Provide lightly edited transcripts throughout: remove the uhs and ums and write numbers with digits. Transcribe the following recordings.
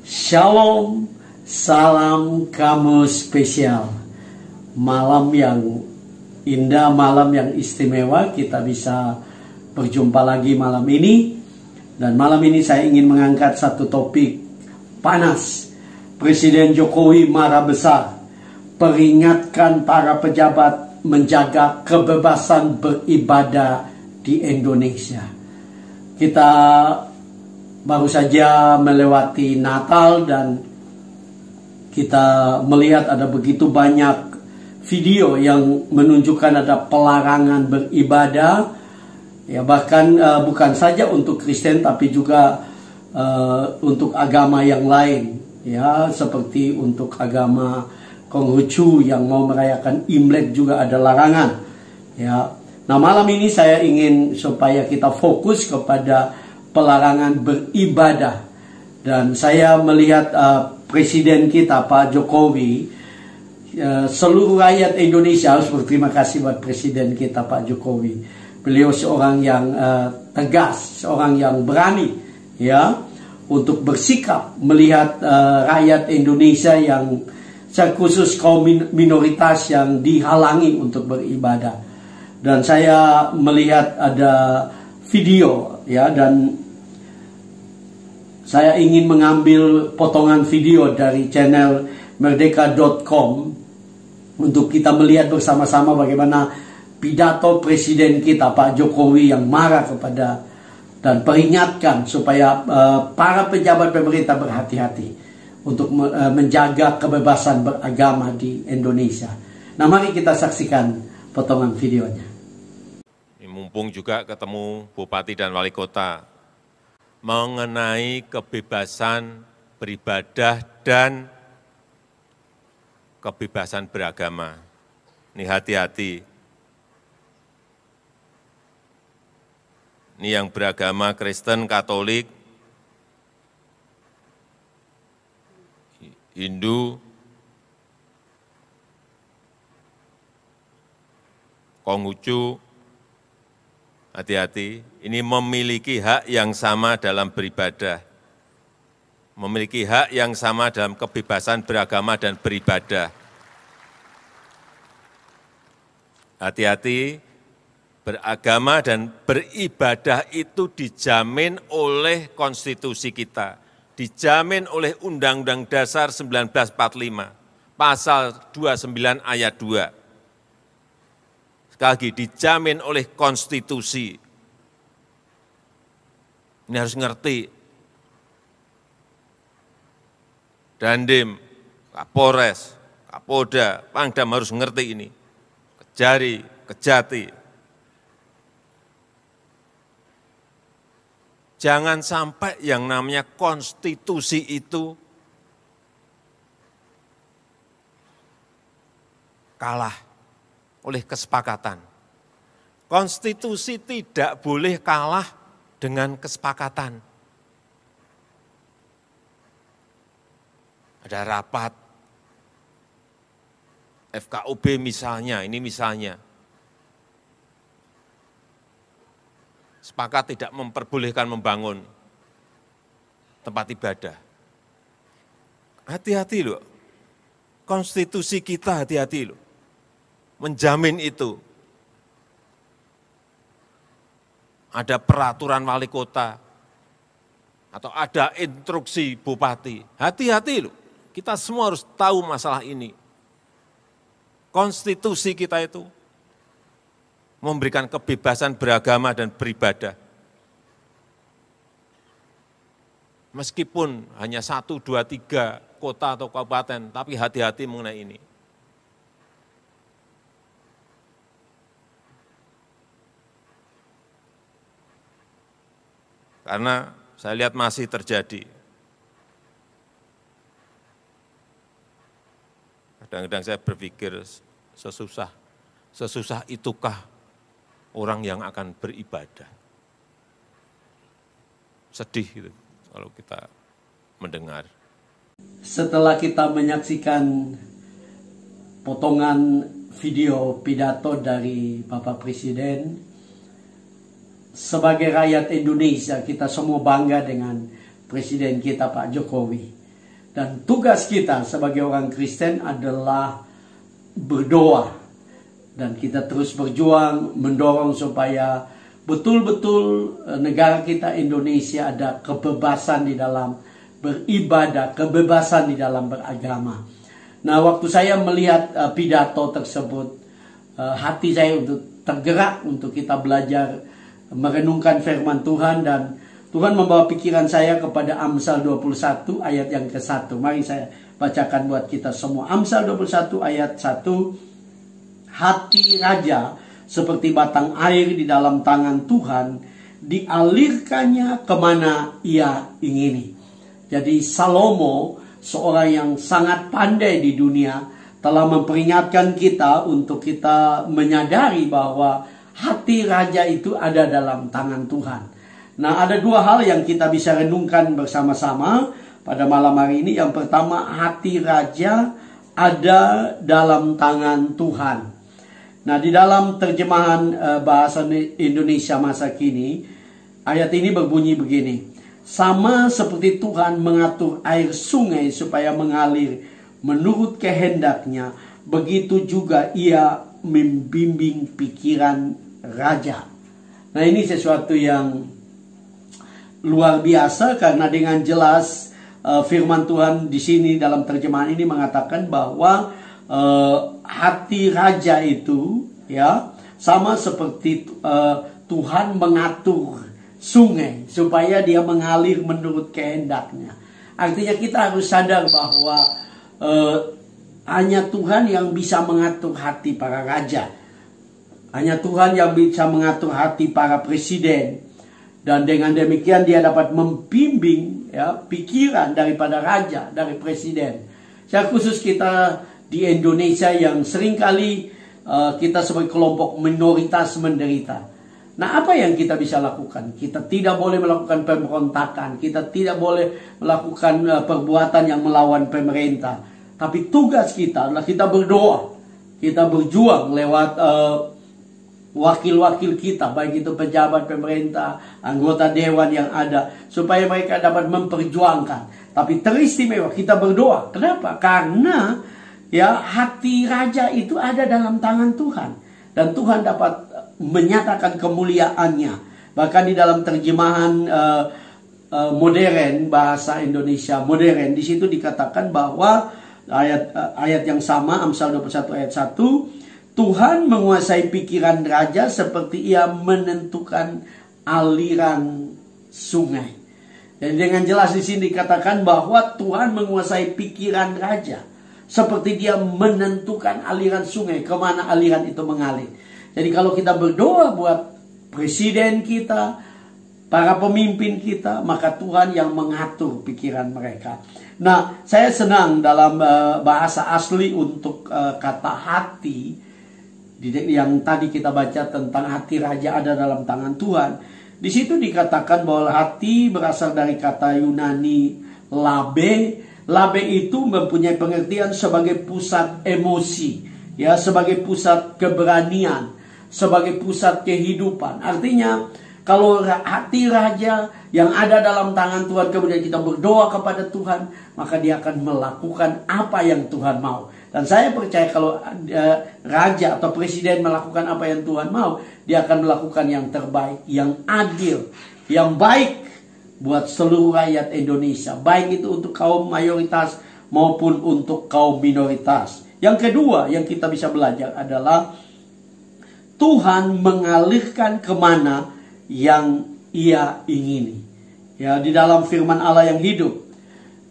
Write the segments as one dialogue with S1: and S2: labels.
S1: Shalom, salam kamu spesial. Malam yang indah, malam yang istimewa, kita bisa berjumpa lagi malam ini. Dan malam ini saya ingin mengangkat satu topik panas. Presiden Jokowi marah besar, peringatkan para pejabat menjaga kebebasan beribadah di Indonesia. Kita baru saja melewati Natal dan kita melihat ada begitu banyak video yang menunjukkan ada pelarangan beribadah, ya bahkan bukan saja untuk Kristen tapi juga untuk agama yang lain, ya seperti untuk agama Konghucu yang mau merayakan Imlek juga ada larangan, ya. Nah malam ini saya ingin supaya kita fokus kepada pelarangan beribadah, dan saya melihat presiden kita Pak Jokowi, seluruh rakyat Indonesia harus berterima kasih buat presiden kita Pak Jokowi. Beliau seorang yang tegas, seorang yang berani, ya, untuk bersikap melihat rakyat Indonesia yang khusus kaum minoritas yang dihalangi untuk beribadah. Dan saya melihat ada video, ya, dan saya ingin mengambil potongan video dari channel merdeka.com untuk kita melihat bersama-sama bagaimana pidato presiden kita Pak Jokowi yang marah kepada dan peringatkan supaya para pejabat pemerintah berhati-hati untuk menjaga kebebasan beragama di Indonesia. Nah mari kita saksikan potongan videonya.
S2: Mumpung juga ketemu Bupati dan Wali Kota mengenai kebebasan beribadah dan kebebasan beragama. Ini hati-hati. Ini yang beragama Kristen, Katolik, Hindu, Konghucu, hati-hati. Ini memiliki hak yang sama dalam beribadah, memiliki hak yang sama dalam kebebasan beragama dan beribadah. Hati-hati, beragama dan beribadah itu dijamin oleh konstitusi kita, dijamin oleh Undang-Undang Dasar 1945, pasal 29 ayat 2. Sekali lagi, dijamin oleh konstitusi. Ini harus ngerti. Dandim, Kapolres, Kapolda, Pangdam harus ngerti ini. Kejari, Kejati. Jangan sampai yang namanya konstitusi itu kalah oleh kesepakatan. Konstitusi tidak boleh kalah dengan kesepakatan. Ada rapat FKUB misalnya, ini misalnya, sepakat tidak memperbolehkan membangun tempat ibadah. Hati-hati loh, konstitusi kita hati-hati loh, menjamin itu. Ada peraturan wali kota, atau ada instruksi bupati. Hati-hati loh, kita semua harus tahu masalah ini. Konstitusi kita itu memberikan kebebasan beragama dan beribadah. Meskipun hanya 1, 2, 3 kota atau kabupaten, tapi hati-hati mengenai ini. Karena saya lihat masih terjadi. Kadang-kadang saya berpikir sesusah itukah orang yang akan beribadah. Sedih gitu kalau kita mendengar.
S1: Setelah kita menyaksikan potongan video pidato dari Bapak Presiden, sebagai rakyat Indonesia kita semua bangga dengan Presiden kita Pak Jokowi. Dan tugas kita sebagai orang Kristen adalah berdoa. Dan kita terus berjuang mendorong supaya betul-betul negara kita Indonesia ada kebebasan di dalam beribadah, kebebasan di dalam beragama. Nah, waktu saya melihat pidato tersebut, hati saya untuk tergerak untuk kita belajar merenungkan firman Tuhan, dan Tuhan membawa pikiran saya kepada Amsal 21 ayat yang ke-1. Mari saya bacakan buat kita semua. Amsal 21 ayat 1. Hati raja seperti batang air di dalam tangan Tuhan, dialirkannya kemana ia ingini. Jadi Salomo, seorang yang sangat pandai di dunia, telah memperingatkan kita untuk kita menyadari bahwa hati raja itu ada dalam tangan Tuhan. Nah, ada dua hal yang kita bisa renungkan bersama-sama pada malam hari ini. Yang pertama, hati raja ada dalam tangan Tuhan. Nah, di dalam terjemahan bahasa Indonesia masa kini, ayat ini berbunyi begini. Sama seperti Tuhan mengatur air sungai supaya mengalir menurut kehendaknya, begitu juga ia membimbing pikiran raja. Nah, ini sesuatu yang luar biasa, karena dengan jelas firman Tuhan di sini dalam terjemahan ini mengatakan bahwa hati raja itu ya sama seperti Tuhan mengatur sungai supaya dia mengalir menurut kehendaknya. Artinya kita harus sadar bahwa hanya Tuhan yang bisa mengatur hati para raja. Hanya Tuhan yang bisa mengatur hati para presiden. Dan dengan demikian dia dapat membimbing ya pikiran daripada raja, dari presiden. Secara khusus kita di Indonesia yang seringkali kita sebagai kelompok minoritas menderita. Nah, apa yang kita bisa lakukan? Kita tidak boleh melakukan pemberontakan. Kita tidak boleh melakukan perbuatan yang melawan pemerintah. Tapi tugas kita adalah kita berdoa. Kita berjuang lewat wakil-wakil kita, baik itu pejabat pemerintah, anggota dewan yang ada, supaya mereka dapat memperjuangkan. Tapi teristimewa kita berdoa. Kenapa? Karena ya hati raja itu ada dalam tangan Tuhan, dan Tuhan dapat menyatakan kemuliaannya. Bahkan di dalam terjemahan modern, bahasa Indonesia modern, di situ dikatakan bahwa ayat yang sama, Amsal 21 ayat 1, Tuhan menguasai pikiran raja seperti ia menentukan aliran sungai. Dan dengan jelas di sini dikatakan bahwa Tuhan menguasai pikiran raja seperti dia menentukan aliran sungai, kemana aliran itu mengalir. Jadi kalau kita berdoa buat presiden kita, para pemimpin kita, maka Tuhan yang mengatur pikiran mereka. Nah, saya senang dalam bahasa asli untuk kata hati, yang tadi kita baca tentang hati raja ada dalam tangan Tuhan. Di situ dikatakan bahwa hati berasal dari kata Yunani labe. Labe itu mempunyai pengertian sebagai pusat emosi, ya, sebagai pusat keberanian, sebagai pusat kehidupan. Artinya, kalau hati raja yang ada dalam tangan Tuhan, kemudian kita berdoa kepada Tuhan, maka dia akan melakukan apa yang Tuhan mau. Dan saya percaya kalau raja atau presiden melakukan apa yang Tuhan mau, dia akan melakukan yang terbaik, yang adil, yang baik buat seluruh rakyat Indonesia. Baik itu untuk kaum mayoritas maupun untuk kaum minoritas. Yang kedua yang kita bisa belajar adalah Tuhan mengalirkan kemana yang ia ingini. Ya, di dalam firman Allah yang hidup.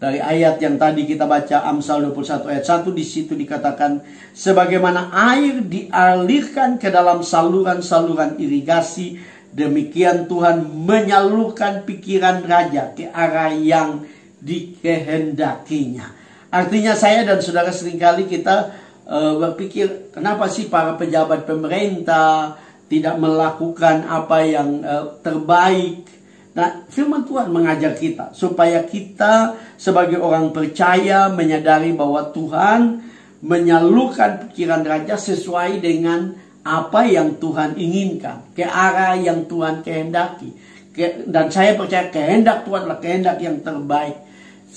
S1: Dari ayat yang tadi kita baca, Amsal 21 ayat 1, di situ dikatakan, sebagaimana air dialirkan ke dalam saluran-saluran irigasi, demikian Tuhan menyalurkan pikiran raja ke arah yang dikehendakinya. Artinya saya dan saudara seringkali kita berpikir, kenapa sih para pejabat pemerintah tidak melakukan apa yang terbaik? Nah, firman Tuhan mengajar kita supaya kita sebagai orang percaya menyadari bahwa Tuhan menyalurkan pikiran raja sesuai dengan apa yang Tuhan inginkan, ke arah yang Tuhan kehendaki. Dan saya percaya kehendak Tuhan adalah kehendak yang terbaik.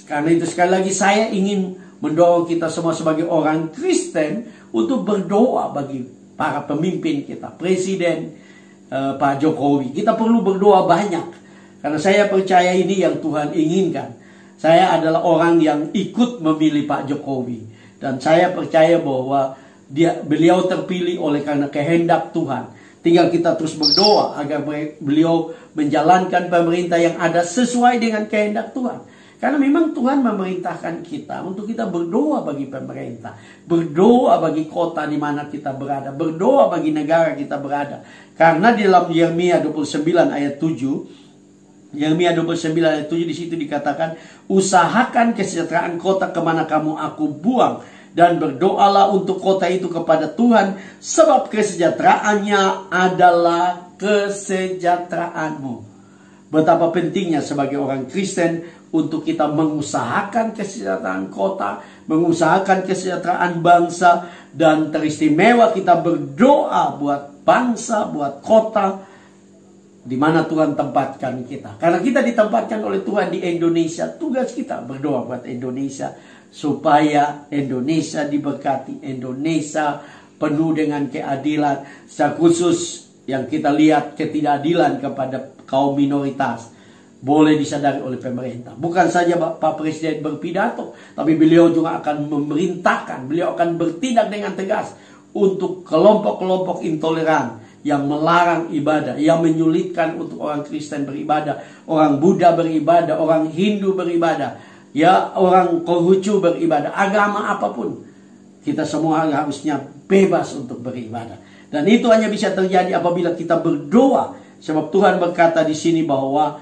S1: Karena itu sekali lagi saya ingin mendorong kita semua sebagai orang Kristen untuk berdoa bagi para pemimpin kita, Presiden Pak Jokowi. Kita perlu berdoa banyak, karena saya percaya ini yang Tuhan inginkan. Saya adalah orang yang ikut memilih Pak Jokowi, dan saya percaya bahwa beliau terpilih oleh karena kehendak Tuhan. Tinggal kita terus berdoa agar beliau menjalankan pemerintah yang ada sesuai dengan kehendak Tuhan. Karena memang Tuhan memerintahkan kita untuk kita berdoa bagi pemerintah, berdoa bagi kota di mana kita berada, berdoa bagi negara kita berada. Karena di dalam Yeremia 29 ayat 7, Yeremia 29 ayat 7 di situ dikatakan, usahakan kesejahteraan kota kemana kamu aku buang, dan berdoalah untuk kota itu kepada Tuhan, sebab kesejahteraannya adalah kesejahteraanmu. Betapa pentingnya sebagai orang Kristen untuk kita mengusahakan kesejahteraan kota, mengusahakan kesejahteraan bangsa, dan teristimewa kita berdoa buat bangsa, buat kota, di mana Tuhan tempatkan kita. Karena kita ditempatkan oleh Tuhan di Indonesia, tugas kita berdoa buat Indonesia, supaya Indonesia diberkati, Indonesia penuh dengan keadilan. Secara khusus yang kita lihat ketidakadilan kepada kaum minoritas boleh disadari oleh pemerintah. Bukan saja Pak Presiden berpidato, tapi beliau juga akan memerintahkan, beliau akan bertindak dengan tegas untuk kelompok-kelompok intoleran yang melarang ibadah, yang menyulitkan untuk orang Kristen beribadah, orang Buddha beribadah, orang Hindu beribadah, ya orang Konghucu beribadah, agama apapun. Kita semua harusnya bebas untuk beribadah. Dan itu hanya bisa terjadi apabila kita berdoa. Sebab Tuhan berkata di sini bahwa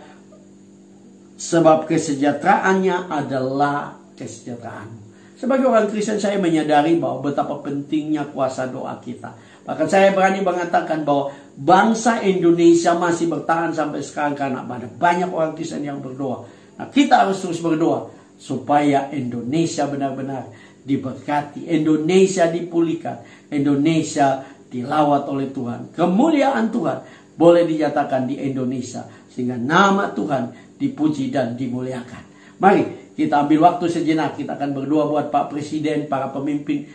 S1: sebab kesejahteraannya adalah kesejahteraanmu. Sebagai orang Kristen saya menyadari bahwa betapa pentingnya kuasa doa kita. Bahkan saya berani mengatakan bahwa bangsa Indonesia masih bertahan sampai sekarang karena banyak orang Kristen yang berdoa. Nah, kita harus terus berdoa supaya Indonesia benar-benar diberkati, Indonesia dipulihkan, Indonesia dilawat oleh Tuhan. Kemuliaan Tuhan boleh dinyatakan di Indonesia, sehingga nama Tuhan dipuji dan dimuliakan. Mari kita ambil waktu sejenak, kita akan berdoa buat Pak Presiden, para pemimpin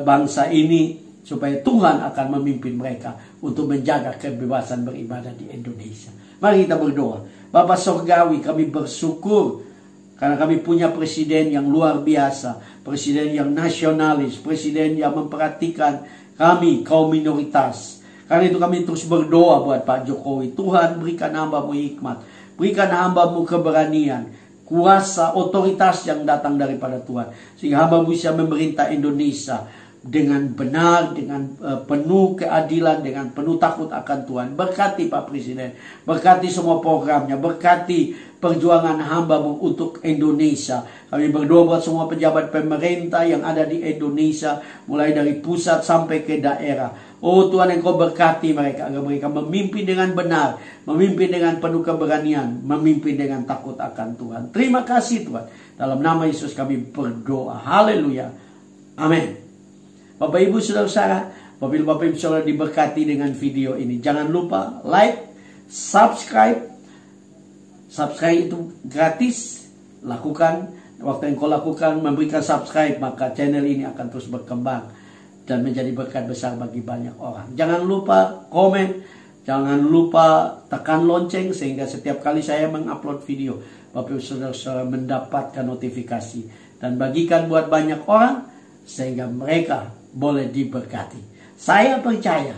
S1: bangsa ini, supaya Tuhan akan memimpin mereka untuk menjaga kebebasan beribadah di Indonesia. Mari kita berdoa. Bapa Sorgawi, kami bersyukur karena kami punya presiden yang luar biasa, presiden yang nasionalis, presiden yang memperhatikan kami kaum minoritas. Karena itu kami terus berdoa buat Pak Jokowi. Tuhan, berikan hamba-Mu hikmat, berikan hamba-Mu keberanian, kuasa, otoritas yang datang daripada Tuhan, sehingga hamba-Mu bisa memerintah Indonesia dengan benar, dengan penuh keadilan, dengan penuh takut akan Tuhan. Berkati Pak Presiden, berkati semua programnya, berkati perjuangan hamba-Mu untuk Indonesia. Kami berdoa buat semua pejabat pemerintah yang ada di Indonesia, mulai dari pusat sampai ke daerah. Oh Tuhan, Engkau berkati mereka, agar mereka memimpin dengan benar, memimpin dengan penuh keberanian, memimpin dengan takut akan Tuhan. Terima kasih Tuhan. Dalam nama Yesus kami berdoa. Haleluya. Amin. Bapak Ibu Saudara-saudara, apabila Bapak Ibu Saudara diberkati dengan video ini, jangan lupa like, subscribe. Subscribe itu gratis. Lakukan. Waktu yang kau lakukan memberikan subscribe, maka channel ini akan terus berkembang dan menjadi berkat besar bagi banyak orang. Jangan lupa komen, jangan lupa tekan lonceng, sehingga setiap kali saya mengupload video, Bapak Ibu Saudara mendapatkan notifikasi. Dan bagikan buat banyak orang, sehingga mereka boleh diberkati. Saya percaya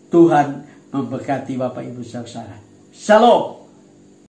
S1: Tuhan memberkati Bapak Ibu Saudara. Shalom.